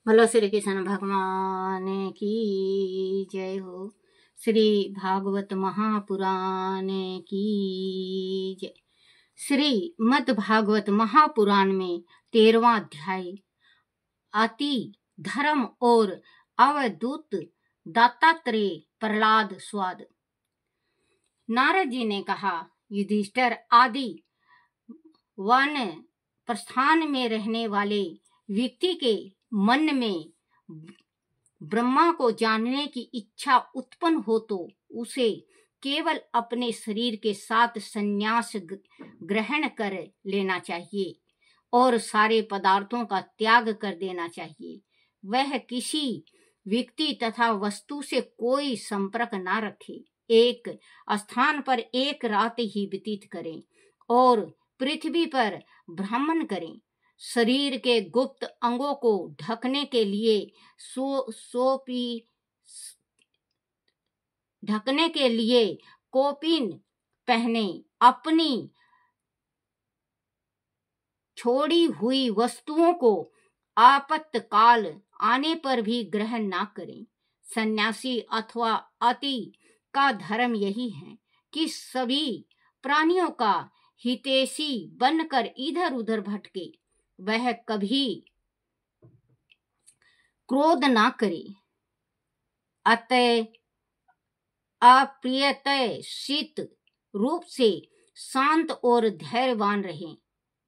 बोलो श्री कृष्ण भगवान की जय हो। श्री भागवत महापुराण की जय। श्री मद् भागवत महापुराण में 13वां अध्याय अति धर्म और अवधूत दत्तात्रेय प्रहलाद स्वाद। नारद जी ने कहा, युधिष्ठिर आदि वन प्रस्थान में रहने वाले व्यक्ति के मन में ब्रह्मा को जानने की इच्छा उत्पन्न हो तो उसे केवल अपने शरीर के साथ संन्यास ग्रहण कर लेना चाहिए और सारे पदार्थों का त्याग कर देना चाहिए। वह किसी व्यक्ति तथा वस्तु से कोई संपर्क न रखे, एक स्थान पर एक रात ही व्यतीत करें और पृथ्वी पर भ्रमण करें। शरीर के गुप्त अंगों को ढकने के लिए ढकने के लिए कौपीन पहने। अपनी छोड़ी हुई वस्तुओं को आपातकाल आने पर भी ग्रहण ना करें। सन्यासी अथवा अति का धर्म यही है कि सभी प्राणियों का हितैषी बनकर इधर उधर भटके। वह कभी क्रोध ना करे, अतः अप्रियतशीत रूप से शांत और धैर्यवान रहें।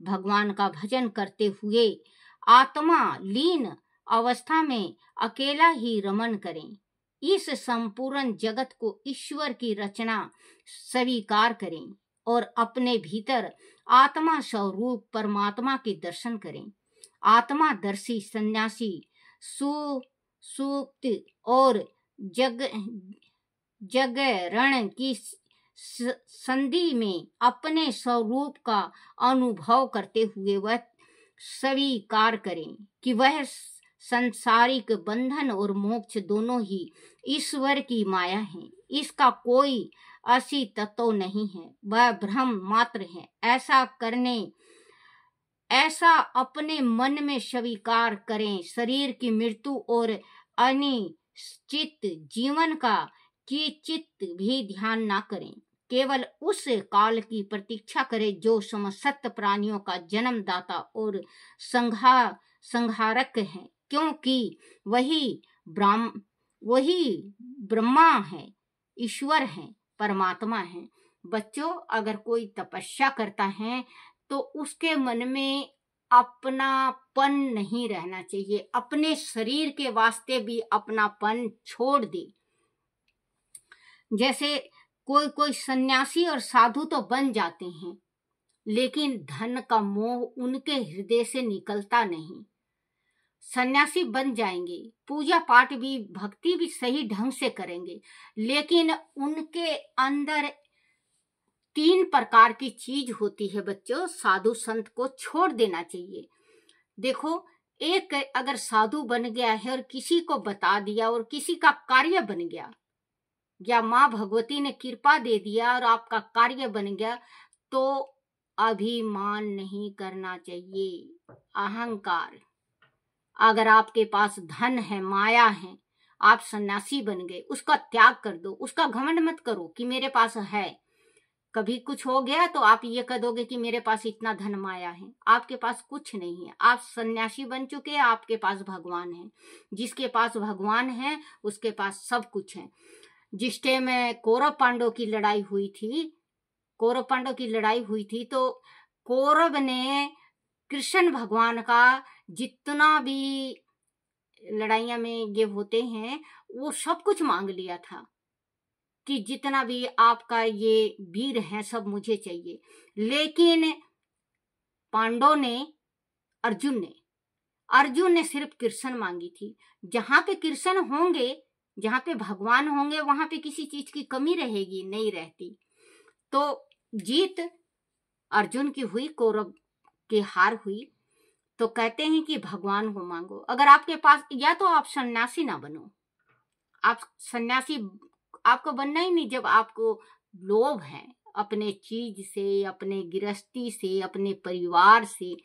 भगवान का भजन करते हुए आत्मा लीन अवस्था में अकेला ही रमण करें। इस संपूर्ण जगत को ईश्वर की रचना स्वीकार करें और अपने भीतर आत्मा स्वरूप परमात्मा के दर्शन करें। आत्मादर्शी सन्यासी सुसुप्त और जागरण की संधि में अपने स्वरूप का अनुभव करते हुए वह स्वीकार करें कि वह सांसारिक बंधन और मोक्ष दोनों ही ईश्वर की माया है। इसका कोई असली तत्व नहीं है, वह भ्रम मात्र है। ऐसा अपने मन में स्वीकार करें। शरीर की मृत्यु और अनिश्चित जीवन का किंचित भी ध्यान ना करें। केवल उस काल की प्रतीक्षा करें जो समस्त प्राणियों का जन्मदाता और संहारक है, क्योंकि वही ब्रह्मा है, ईश्वर है, परमात्मा है। बच्चों, अगर कोई तपस्या करता है तो उसके मन में अपनापन नहीं रहना चाहिए। अपने शरीर के वास्ते भी अपनापन छोड़ दे। जैसे कोई सन्यासी और साधु तो बन जाते हैं, लेकिन धन का मोह उनके हृदय से निकलता नहीं। सन्यासी बन जाएंगे, पूजा पाठ भी भक्ति भी सही ढंग से करेंगे, लेकिन उनके अंदर 3 प्रकार की चीज होती है बच्चों। साधु संत को छोड़ देना चाहिए। देखो, एक अगर साधु बन गया है और किसी को बता दिया और किसी का कार्य बन गया, या माँ भगवती ने कृपा दे दिया और आपका कार्य बन गया, तो अभिमान नहीं करना चाहिए, अहंकार। अगर आपके पास धन है, माया है, आप सन्यासी बन गए, उसका त्याग कर दो। उसका घमंड मत करो कि मेरे पास है। कभी कुछ हो गया तो आप ये कह दोगे कि मेरे पास इतना धन माया है। आपके पास कुछ नहीं है, आप सन्यासी बन चुके हैं, आपके पास भगवान है। जिसके पास भगवान है उसके पास सब कुछ है। जिस टाइम कौरव पांडव की लड़ाई हुई थी तो कौरव ने कृष्ण भगवान का जितना भी लड़ाइयां में ये होते हैं वो सब कुछ मांग लिया था कि जितना भी आपका ये वीर है सब मुझे चाहिए। लेकिन पांडव ने, अर्जुन ने सिर्फ कृष्ण मांगी थी। जहां पे कृष्ण होंगे, जहां पे भगवान होंगे, वहां पे किसी चीज की कमी रहेगी नहीं रहती। तो जीत अर्जुन की हुई, कौरव की हार हुई। तो कहते हैं कि भगवान को मांगो। अगर आपके पास, या तो आप सन्यासी ना बनो। आप सन्यासी आपको बनना ही नहीं जब आपको लोभ है अपने चीज से, अपने गृहस्थी से, अपने परिवार से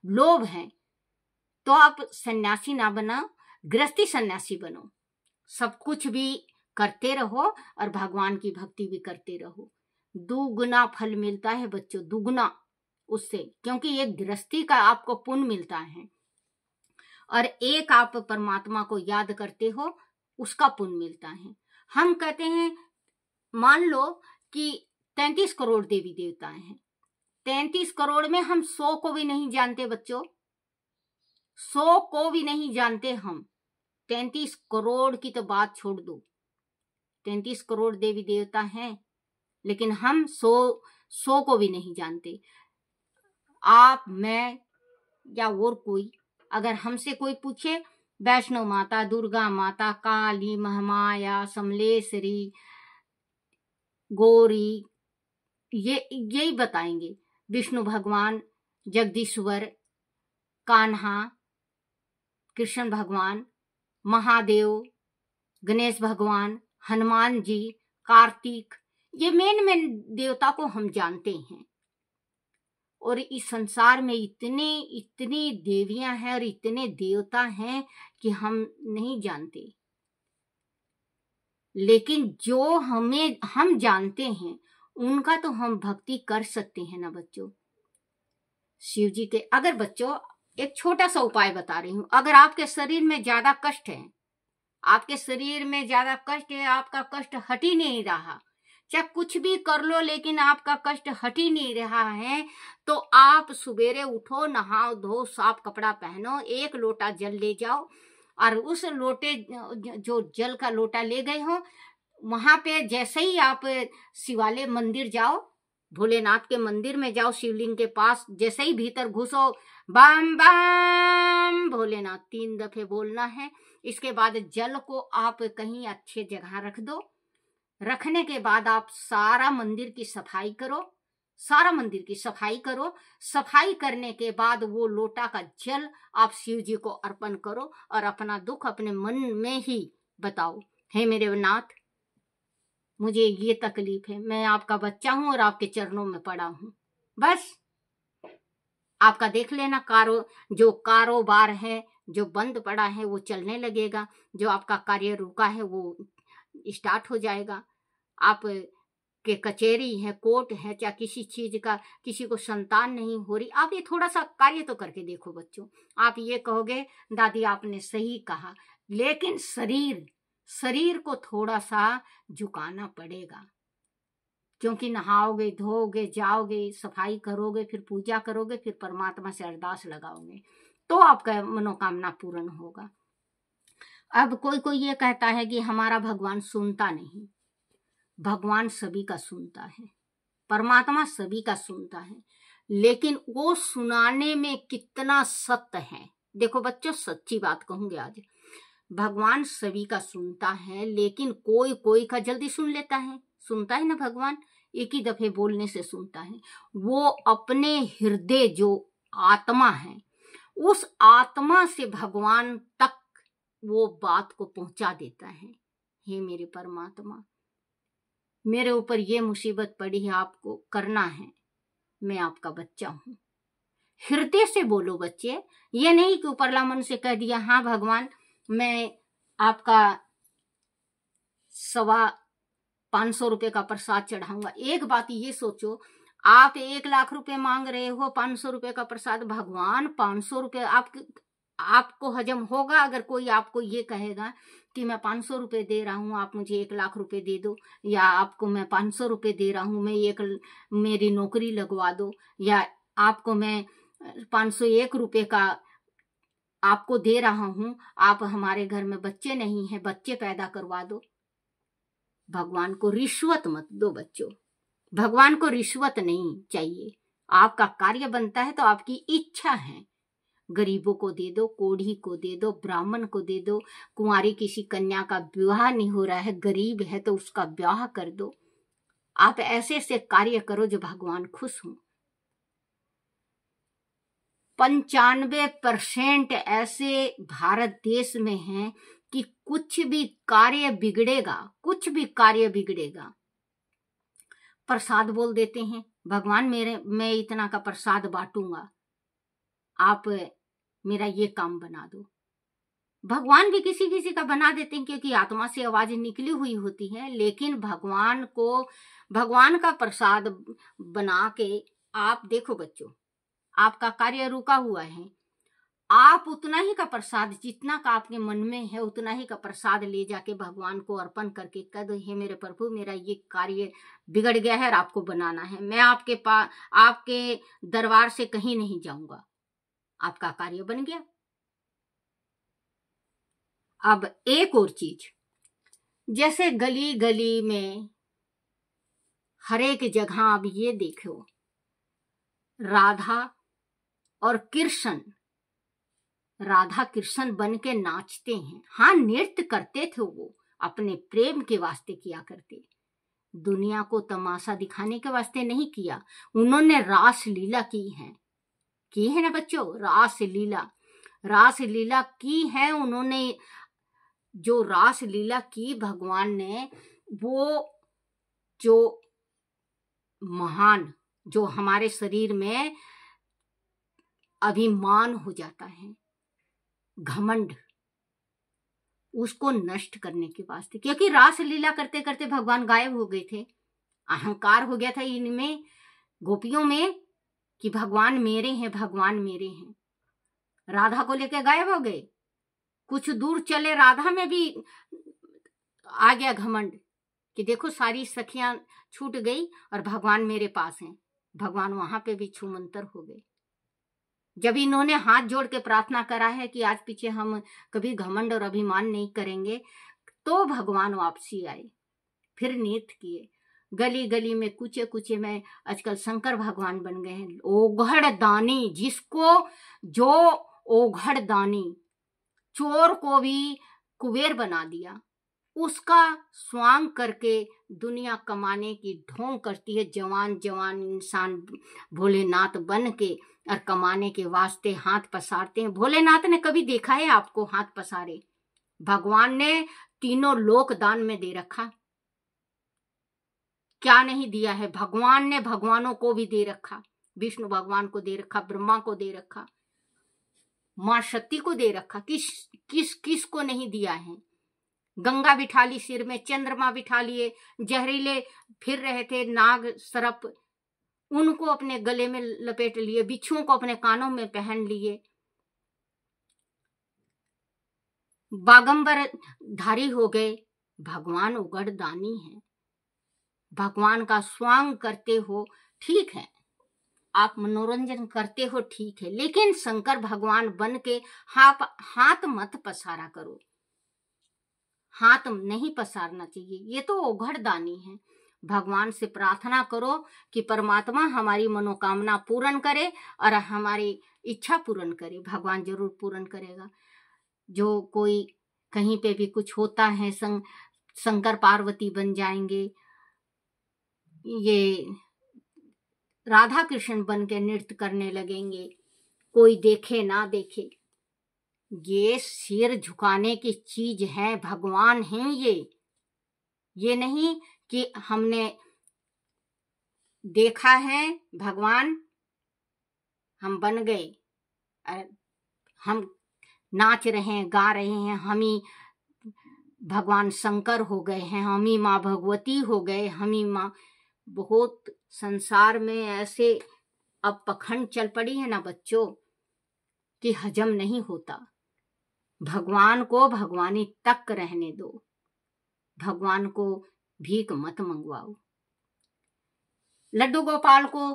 लोभ है, तो आप सन्यासी ना बना। गृहस्थी सन्यासी बनो, सब कुछ भी करते रहो और भगवान की भक्ति भी करते रहो। दुगुना फल मिलता है बच्चों, दुगुना उससे, क्योंकि ये गृहस्थी का आपको पुण्य मिलता है और एक आप परमात्मा को याद करते हो उसका पुण्य मिलता है। हम कहते हैं, मान लो कि 33 करोड़ देवी देवता हैं, 33 करोड़ में हम 100 को भी नहीं जानते बच्चों, 100 को भी नहीं जानते हम। 33 करोड़ की तो बात छोड़ दो, 33 करोड़ देवी देवता हैं लेकिन हम 100 को भी नहीं जानते। आप, मैं या और कोई, अगर हमसे कोई पूछे वैष्णो माता, दुर्गा माता, काली, महामाया, समलेश्वरी, गौरी, यही बताएंगे। विष्णु भगवान, जगदीश्वर, कान्हा, कृष्ण भगवान, महादेव, गणेश भगवान, हनुमान जी, कार्तिक, ये मेन देवता को हम जानते हैं। और इस संसार में इतनी देवियां हैं और इतने देवता हैं कि हम नहीं जानते, लेकिन जो हम जानते हैं उनका तो हम भक्ति कर सकते हैं ना बच्चों। शिव जी के, अगर बच्चों एक छोटा सा उपाय बता रही हूं, अगर आपके शरीर में ज्यादा कष्ट है, आपके शरीर में ज्यादा कष्ट है, आपका कष्ट हट ही नहीं रहा, चाहे कुछ भी कर लो लेकिन आपका कष्ट हट ही नहीं रहा है, तो आप सुबेरे उठो, नहाओ धो, साफ कपड़ा पहनो, एक लोटा जल ले जाओ और उस लोटे, जो जल का लोटा ले गए हो, वहां पे जैसे ही आप शिवालय मंदिर जाओ, भोलेनाथ के मंदिर में जाओ, शिवलिंग के पास जैसे ही भीतर घुसो, बम बम भोलेनाथ 3 दफे बोलना है। इसके बाद जल को आप कहीं अच्छे जगह रख दो। रखने के बाद आप सारा मंदिर की सफाई करो, सारा मंदिर की सफाई करो। सफाई करने के बाद वो लोटा का जल आप शिव जी को अर्पण करो और अपना दुख अपने मन में ही बताओ, हे मेरे नाथ, मुझे ये तकलीफ है, मैं आपका बच्चा हूं और आपके चरणों में पड़ा हूं। बस आपका देख लेना, जो कारोबार है जो बंद पड़ा है वो चलने लगेगा, जो आपका कार्य रुका है वो स्टार्ट हो जाएगा। आप के कचेरी है, कोर्ट है, क्या किसी चीज का, किसी को संतान नहीं हो रही, आप ये थोड़ा सा कार्य तो करके देखो बच्चों। आप ये कहोगे दादी आपने सही कहा, लेकिन शरीर को थोड़ा सा झुकाना पड़ेगा, क्योंकि नहाओगे, धोओगे, जाओगे, सफाई करोगे, फिर पूजा करोगे, फिर परमात्मा से अरदास लगाओगे, तो आपका मनोकामना पूर्ण होगा। अब कोई ये कहता है कि हमारा भगवान सुनता नहीं। भगवान सभी का सुनता है, परमात्मा सभी का सुनता है, लेकिन वो सुनाने में कितना सत्य है। देखो बच्चों, सच्ची बात कहूंगे आज, भगवान सभी का सुनता है, लेकिन कोई का जल्दी सुन लेता है। सुनता है ना भगवान, एक ही दफे बोलने से सुनता है। वो अपने हृदय जो आत्मा है, उस आत्मा से भगवान तक वो बात को पहुंचा देता है। हे मेरे परमात्मा, मेरे ऊपर ये मुसीबत पड़ी है, आपको करना है, मैं आपका बच्चा हूं। हृदय से बोलो बच्चे, ये नहीं कि ऊपरला मन से कह दिया हाँ भगवान मैं आपका 500 रुपए का प्रसाद चढ़ाऊंगा। एक बात ये सोचो, आप 1 लाख रुपए मांग रहे हो, 500 रुपए का प्रसाद, भगवान 500 रुपए आपको हजम होगा? अगर कोई आपको ये कहेगा कि मैं 500 रुपए दे रहा हूँ, आप मुझे 1 लाख रुपए दे दो, या आपको मैं 500 रुपए दे रहा हूँ, मेरी नौकरी लगवा दो, या आपको मैं 501 रुपए का आपको दे रहा हूं, आप हमारे घर में बच्चे नहीं हैं, बच्चे पैदा करवा दो। भगवान को रिश्वत मत दो बच्चों, भगवान को रिश्वत नहीं चाहिए। आपका कार्य बनता है तो आपकी इच्छा है, गरीबों को दे दो, कोढ़ी को दे दो, ब्राह्मण को दे दो, कुंवारी किसी कन्या का विवाह नहीं हो रहा है, गरीब है तो उसका ब्याह कर दो। आप ऐसे ऐसे कार्य करो जो भगवान खुश हो। 95% ऐसे भारत देश में हैं कि कुछ भी कार्य बिगड़ेगा, प्रसाद बोल देते हैं, भगवान मैं इतना का प्रसाद बांटूंगा, आप मेरा ये काम बना दो। भगवान भी किसी किसी का बना देते हैं क्योंकि आत्मा से आवाज निकली हुई होती है, लेकिन भगवान को भगवान का प्रसाद बना के आप देखो बच्चों, आपका कार्य रुका हुआ है, आप उतना ही का प्रसाद, जितना का आपके मन में है उतना ही का प्रसाद ले जाके भगवान को अर्पण करके कह दो, हे मेरे प्रभु, मेरा ये कार्य बिगड़ गया है और आपको बनाना है, मैं आपके पास, आपके दरबार से कहीं नहीं जाऊंगा, आपका कार्य बन गया। अब एक और चीज, जैसे गली गली में हर एक जगह अब ये देखो, राधा और कृष्ण, राधा कृष्ण बन के नाचते हैं। हाँ, नृत्य करते थे, वो अपने प्रेम के वास्ते किया करते, दुनिया को तमाशा दिखाने के वास्ते नहीं किया। उन्होंने रास लीला की है ना बच्चों, रास लीला की है उन्होंने। जो रास लीला की भगवान ने, वो जो महान, जो हमारे शरीर में अभिमान हो जाता है, घमंड, उसको नष्ट करने के वास्ते, क्योंकि रास लीला करते करते भगवान गायब हो गए थे, अहंकार हो गया था इनमें, गोपियों में, कि भगवान मेरे हैं, भगवान मेरे हैं। राधा को लेकर गायब हो गए, कुछ दूर चले राधा में भी आ गया घमंड कि देखो सारी सखियां छूट गई और भगवान मेरे पास हैं। भगवान वहां पे भी छूमंतर हो गए। जब इन्होंने हाथ जोड़ के प्रार्थना करा है कि आज पीछे हम कभी घमंड और अभिमान नहीं करेंगे, तो भगवान वापसी आए, फिर नृत्य किए। गली गली में, कुचे कुचे में आजकल शंकर भगवान बन गए हैं। ओघड़ दानी, जिसको जो ओघड़ दानी, चोर को भी कुबेर बना दिया, उसका स्वांग करके दुनिया कमाने की ढोंग करती है। जवान जवान इंसान भोलेनाथ बन के और कमाने के वास्ते हाथ पसारते हैं। भोलेनाथ ने कभी देखा है आपको हाथ पसारे? भगवान ने तीनों लोक दान में दे रखा, क्या नहीं दिया है? भगवान ने भगवानों को भी दे रखा, विष्णु भगवान को दे रखा, ब्रह्मा को दे रखा, मां शक्ति को दे रखा। किस को नहीं दिया है? गंगा बिठा ली सिर में, चंद्रमा बिठा लिए, जहरीले फिर रहे थे नाग सर्प, उनको अपने गले में लपेट लिए, बिच्छुओं को अपने कानों में पहन लिए, बागंबर धारी हो गए। भगवान उगड़ दानी है, भगवान का स्वांग करते हो, ठीक है, आप मनोरंजन करते हो, ठीक है, लेकिन शंकर भगवान बन के हाथ मत पसारा करो, हाथ नहीं पसारना चाहिए, ये तो ओघड़दानी है। भगवान से प्रार्थना करो कि परमात्मा हमारी मनोकामना पूर्ण करे और हमारी इच्छा पूर्ण करे, भगवान जरूर पूर्ण करेगा। जो कोई कहीं पे भी कुछ होता है, शंकर पार्वती बन जाएंगे, ये राधा कृष्ण बन के नृत्य करने लगेंगे, कोई देखे ना देखे, ये सिर झुकाने की चीज है, भगवान हैं ये नहीं कि हमने देखा है भगवान, हम बन गए, हम नाच रहे हैं, गा रहे हैं, हम ही भगवान शंकर हो गए हैं, हम ही माँ भगवती हो गए, हम ही माँ। बहुत संसार में ऐसे अब पखंड चल पड़ी है ना बच्चों कि हजम नहीं होता। भगवान को भगवानी तक रहने दो, भगवान को भीख मत मंगवाओ। लड्डू गोपाल को,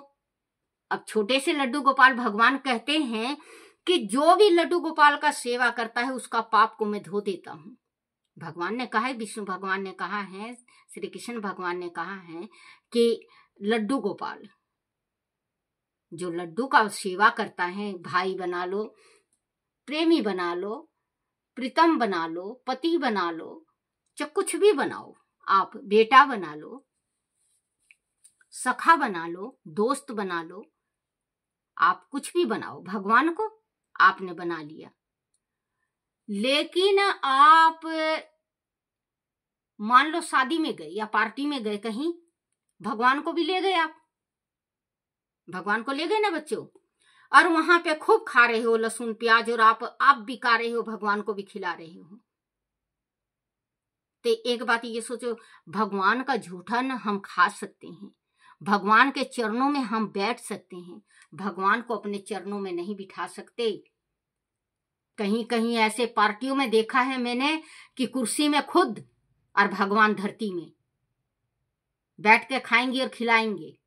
अब छोटे से लड्डू गोपाल, भगवान कहते हैं कि जो भी लड्डू गोपाल का सेवा करता है उसका पाप को मैं धो देता हूं। भगवान ने कहा है, विष्णु भगवान ने कहा है, श्री कृष्ण भगवान ने कहा है कि लड्डू गोपाल, जो लड्डू का सेवा करता है, भाई बना लो, प्रेमी बना लो, प्रीतम बना लो, पति बना लो, चाहे कुछ भी बनाओ, आप बेटा बना लो, सखा बना लो, दोस्त बना लो, आप कुछ भी बनाओ, भगवान को आपने बना लिया। लेकिन आप मान लो शादी में गए या पार्टी में गए, कहीं भगवान को भी ले गए, आप भगवान को ले गए ना बच्चों। और वहां पे खूब खा रहे हो लहसुन प्याज, और आप भी खा रहे हो, भगवान को भी खिला रहे हो। तो एक बात ये सोचो, भगवान का झूठा न हम खा सकते हैं, भगवान के चरणों में हम बैठ सकते हैं, भगवान को अपने चरणों में नहीं बिठा सकते। कहीं कहीं ऐसे पार्टियों में देखा है मैंने कि कुर्सी में खुद और भगवान धरती में बैठ के खाएंगे और खिलाएंगे।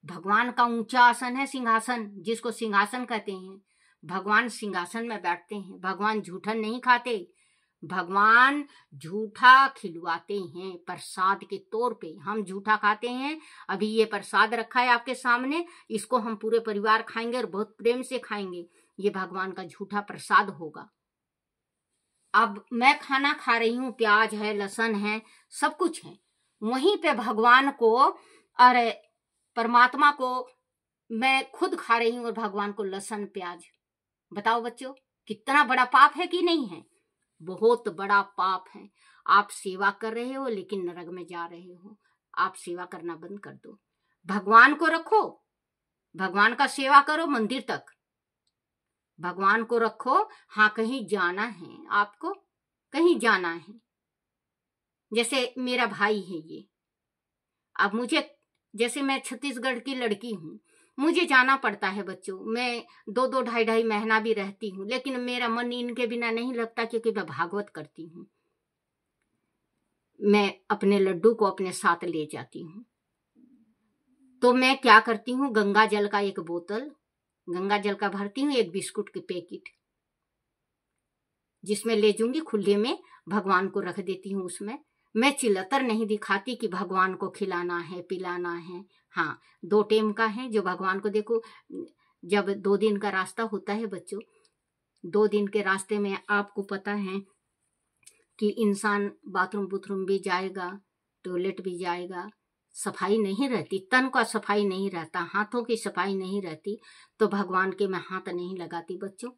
भगवान का ऊंचा आसन है सिंहासन, जिसको सिंहासन कहते हैं। भगवान सिंहासन में बैठते हैं, भगवान झूठा नहीं खाते, भगवान झूठा खिलवाते हैं प्रसाद के तौर पे। हम झूठा खाते हैं। अभी ये प्रसाद रखा है आपके सामने, इसको हम पूरे परिवार खाएंगे और बहुत प्रेम से खाएंगे। ये भगवान का झूठा प्रसाद होगा। अब मैं खाना खा रही हूँ, प्याज है, लहसुन है, सब कुछ है, वहीं पे भगवान को और परमात्मा को मैं खुद खा रही हूँ और भगवान को लहसुन प्याज। बताओ बच्चों, कितना बड़ा पाप है कि नहीं है? बहुत बड़ा पाप है। आप सेवा कर रहे हो लेकिन नरक में जा रहे हो। आप सेवा करना बंद कर दो, भगवान को रखो, भगवान का सेवा करो मंदिर तक, भगवान को रखो। हाँ, कहीं जाना है आपको, कहीं जाना है, जैसे मेरा भाई है ये, अब मुझे, जैसे मैं छत्तीसगढ़ की लड़की हूँ, मुझे जाना पड़ता है बच्चों। मैं 2-2 ढाई महीना भी रहती हूँ, लेकिन मेरा मन इनके बिना नहीं लगता, क्योंकि मैं भागवत करती हूँ। मैं अपने लड्डू को अपने साथ ले जाती हूँ। तो मैं क्या करती हूँ, गंगा जल का एक बोतल, गंगा जल का भरती हूँ, एक बिस्कुट के पैकेट, जिसमें ले जाऊंगी खुले में, भगवान को रख देती हूँ उसमें। मैं चिल्लतर नहीं दिखाती कि भगवान को खिलाना है पिलाना है। हाँ, 2 टाइम का है जो भगवान को, देखो जब 2 दिन का रास्ता होता है बच्चों, 2 दिन के रास्ते में आपको पता है कि इंसान बाथरूम भी जाएगा, टॉयलेट भी जाएगा, सफाई नहीं रहती, तन का सफाई नहीं रहता, हाथों की सफाई नहीं रहती, तो भगवान के मैं हाथ नहीं लगाती बच्चों।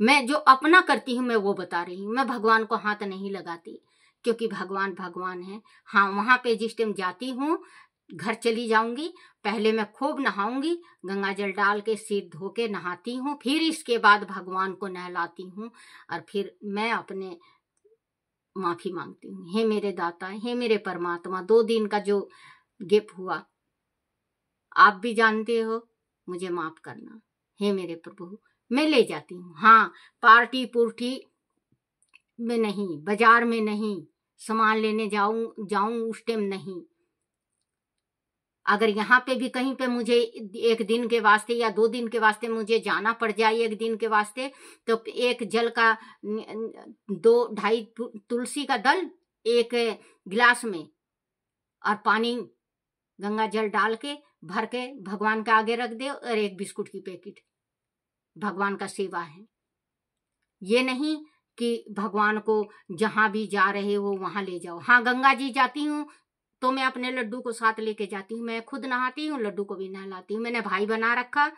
मैं जो अपना करती हूँ मैं वो बता रही हूँ, मैं भगवान को हाथ नहीं लगाती, क्योंकि भगवान भगवान है। हाँ, वहां पे जिस टाइम जाती हूँ, घर चली जाऊंगी, पहले मैं खूब नहाऊंगी, गंगा जल डाल के सिर धो के नहाती हूँ, फिर इसके बाद भगवान को नहलाती हूँ, और फिर मैं अपने माफी मांगती हूँ। हे मेरे दाता, हे मेरे परमात्मा, 2 दिन का जो गैप हुआ आप भी जानते हो, मुझे माफ करना। हे मेरे प्रभु, मैं ले जाती हूँ। हाँ, पार्टी पुर्टी में नहीं, बाजार में नहीं, सामान लेने जाऊं उस टाइम नहीं। अगर यहाँ पे भी कहीं पे मुझे 1 दिन के वास्ते या 2 दिन के वास्ते मुझे जाना पड़ जाए, 1 दिन के वास्ते, तो एक जल का 2-2.5 तुलसी का दल एक गिलास में और पानी, गंगा जल डाल के भर के भगवान के आगे रख दे, और एक बिस्कुट की पैकेट। भगवान का सेवा है। ये नहीं कि भगवान को जहां भी जा रहे हो वहां ले जाओ। हाँ, गंगा जी जाती हूँ तो मैं अपने लड्डू को साथ लेके जाती हूँ, मैं खुद नहाती हूँ, लड्डू को भी नहलाती हूँ। मैंने भाई बना रखा,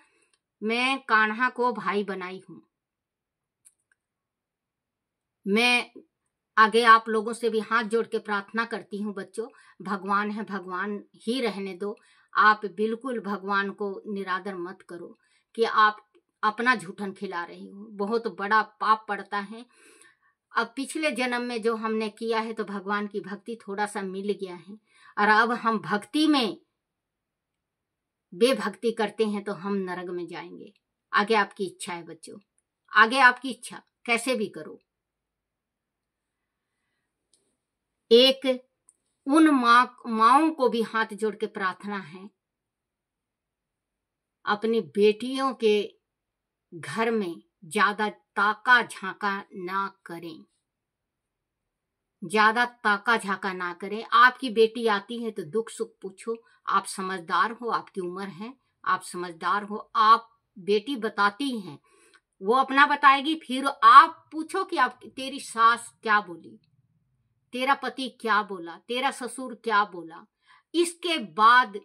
मैं कान्हा को भाई बनाई हूँ। मैं आगे आप लोगों से भी हाथ जोड़ के प्रार्थना करती हूँ बच्चों, भगवान है, भगवान ही रहने दो। आप बिल्कुल भगवान को निरादर मत करो कि आप अपना झूठन खिला रहे हो, बहुत बड़ा पाप पड़ता है। अब पिछले जन्म में जो हमने किया है, तो भगवान की भक्ति थोड़ा सा मिल गया है, और अब हम भक्ति में बेभक्ति करते हैं तो हम नरक में जाएंगे। आगे आपकी इच्छा है बच्चों, आगे आपकी इच्छा, कैसे भी करो। एक उन माओं को भी हाथ जोड़ के प्रार्थना है, अपनी बेटियों के घर में ज्यादा ताका झांका ना करें, ज्यादा ताका झाका ना करें। आपकी बेटी आती है तो दुख सुख पूछो, आप समझदार हो, आपकी उम्र है, आप समझदार हो, आप बेटी बताती हैं, वो अपना बताएगी, फिर आप पूछो कि आप, तेरी सास क्या बोली, तेरा पति क्या बोला, तेरा ससुर क्या बोला। इसके बाद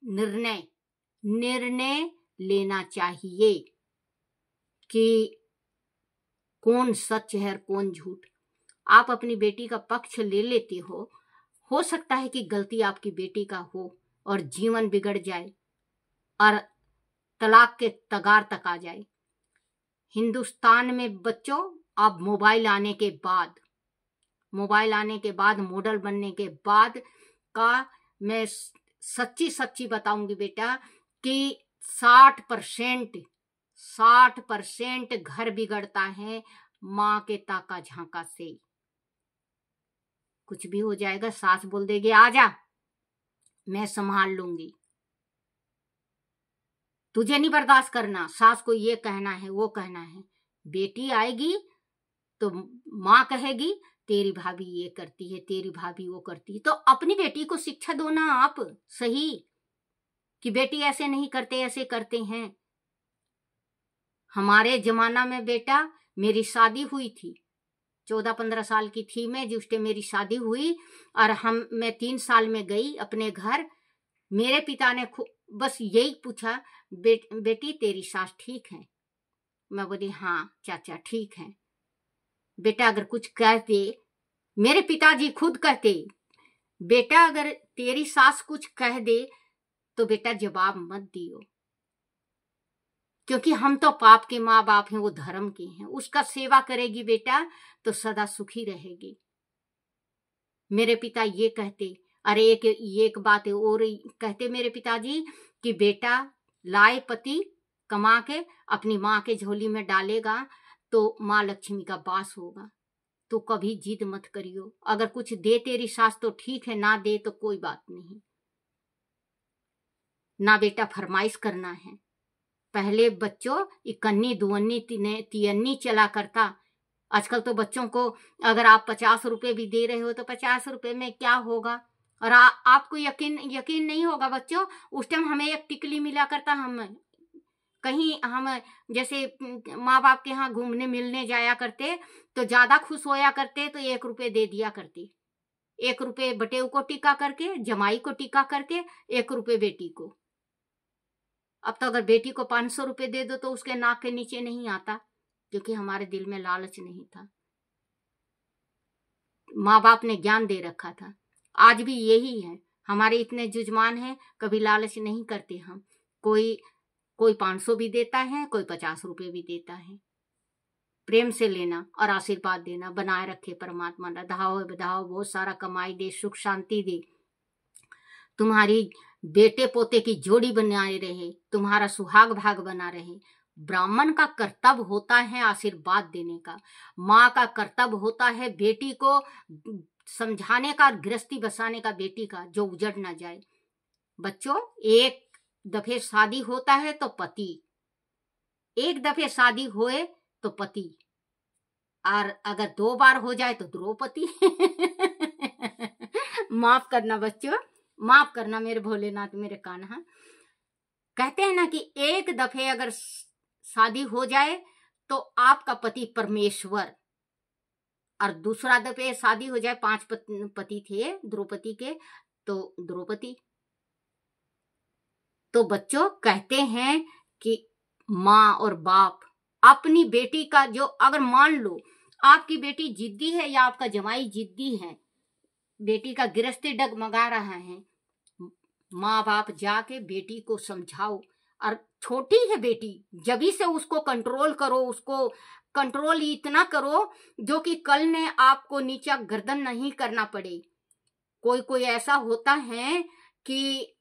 निर्णय लेना चाहिए कि कौन सच है और कौन झूठ। आप अपनी बेटी का पक्ष ले लेते हो सकता है कि गलती आपकी बेटी का हो और जीवन बिगड़ जाए, और तलाक के तगार तक आ जाए। हिंदुस्तान में बच्चों अब मोबाइल आने के बाद, मॉडल बनने के बाद का मैं सच्ची सच्ची बताऊंगी बेटा कि 60% घर बिगड़ता है माँ के ताका झांका से। कुछ भी हो जाएगा, सास बोल देगी आजा मैं संभाल लूंगी, तुझे नहीं बर्दाश्त करना, सास को ये कहना है वो कहना है। बेटी आएगी तो माँ कहेगी तेरी भाभी ये करती है, तेरी भाभी वो करती है। तो अपनी बेटी को शिक्षा दो ना आप सही, कि बेटी ऐसे नहीं करते, ऐसे करते हैं। हमारे जमाना में बेटा मेरी शादी हुई थी, 14-15 साल की थी मैं जिस टाइम मेरी शादी हुई, और मैं 3 साल में गई अपने घर। मेरे पिता ने बस यही पूछा, बेटी तेरी सास ठीक है? मैं बोली हाँ चाचा ठीक है। बेटा अगर कुछ कह दे, मेरे पिताजी खुद कहते, बेटा अगर तेरी सास कुछ कह दे तो बेटा जवाब मत दियो, क्योंकि हम तो पाप के माँ बाप हैं, वो धर्म के हैं। उसका सेवा करेगी बेटा तो सदा सुखी रहेगी। मेरे पिता ये कहते। अरे एक बात और कहते मेरे पिताजी कि बेटा लाए पति कमा के अपनी माँ के झोली में डालेगा तो माँ लक्ष्मी का वास होगा। तो कभी जिद मत करियो, अगर कुछ दे तेरी सास तो ठीक है, ना दे तो कोई बात नहीं। ना बेटा फरमाइश करना है। पहले बच्चों इकन्नी दुअन्नी तियन्नी चला करता। आजकल तो बच्चों को अगर आप 50 रुपए भी दे रहे हो तो 50 रुपए में क्या होगा। और आपको यकीन नहीं होगा बच्चों, उस टाइम हमें एक टिकली मिला करता। हम जैसे माँ बाप के यहाँ घूमने मिलने जाया करते तो ज्यादा खुश होया करते तो 1 रुपए दे दिया करते। 1 रुपए बटेऊ को टिका करके, जमाई को टिका करके, 1 रुपए बेटी को। अब तो अगर बेटी को 500 रुपए दे दो तो उसके नाक के नीचे नहीं आता, क्योंकि हमारे दिल में लालच नहीं था। माँ बाप ने ज्ञान दे रखा था। आज भी यही है, हमारे इतने जुजमान हैं, कभी लालच नहीं करते हम। कोई 500 भी देता है, कोई 50 रुपए भी देता है। प्रेम से लेना और आशीर्वाद देना। बनाए रखे परमात्मा, रधाओ बधाओ, बहुत सारा कमाई दे, सुख शांति दे, तुम्हारी बेटे पोते की जोड़ी बनाए रहे, तुम्हारा सुहाग भाग बना रहे। ब्राह्मण का कर्तव्य होता है आशीर्वाद देने का। माँ का कर्तव्य होता है बेटी को समझाने का, गृहस्थी बसाने का बेटी का, जो उजड़ ना जाए। बच्चों एक दफे शादी होता है तो पति, एक दफे शादी होए तो पति, और अगर 2 बार हो जाए तो द्रौपदी। माफ करना बच्चों, माफ करना मेरे भोलेनाथ, मेरे कान्हा। कहते हैं ना कि एक दफे अगर शादी हो जाए तो आपका पति परमेश्वर, और दूसरा दफे शादी हो जाए, 5 पति थे द्रौपदी के, तो द्रौपदी। तो बच्चों कहते हैं कि माँ और बाप अपनी बेटी का, जो अगर मान लो आपकी बेटी जिद्दी है या आपका जमाई जिद्दी है, बेटी का गृहस्थी डगमगा रहा है, माँ बाप जाके बेटी को समझाओ। और छोटी है बेटी, जभी से उसको कंट्रोल करो, उसको कंट्रोल इतना करो जो कि कल ने आपको नीचा गर्दन नहीं करना पड़े। कोई ऐसा होता है कि